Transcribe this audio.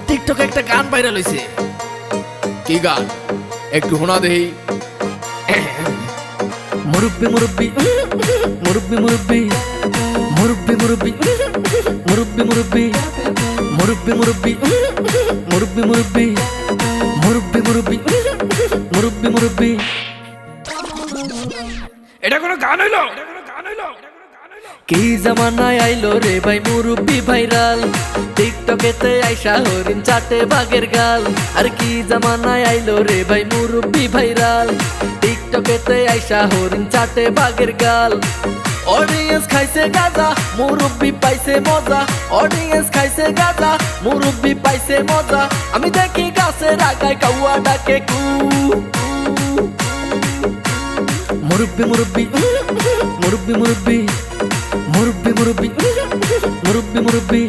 টিকটকে একটা গান ভাইরাল হইছে। কি গান একটু শোনা দেই। মুরব্বি মুরব্বি মুরব্বি মুরব্বি মুরব্বি মুরব্বি মুরব্বি মুরব্বি মুরব্বি মুরব্বি মুরব্বি মুরব্বি মুরব্বি মুরব্বি মুরব্বি মুরব্বি। এটা কোনো গান হইলো? কি জামানায় আইলো রে ভাই মুরব্বি ভাইরাল, টিকটকেতে আইসা হরিণ চাটে বাঘের গাল। আর কি জামানায় আইলো রে ভাই মুরব্বি ভাইরাল, টিকটকেতে আইসা হরিণ চাটে বাঘের গাল। অডিয়েন্স খাইছে গাজা, মুরব্বি পাইছে মজা। অডিয়েন্স খাইছে গাজা, মুরব্বি পাইছে মজা। আমি দেখি গাছের আগায় কাউয়া ডাকে কু। মুরব্বি মুরব্বি মুরব্বি মুরব্বি মুরব্বি মুরব্বি মুরব্বি মুরব্বি।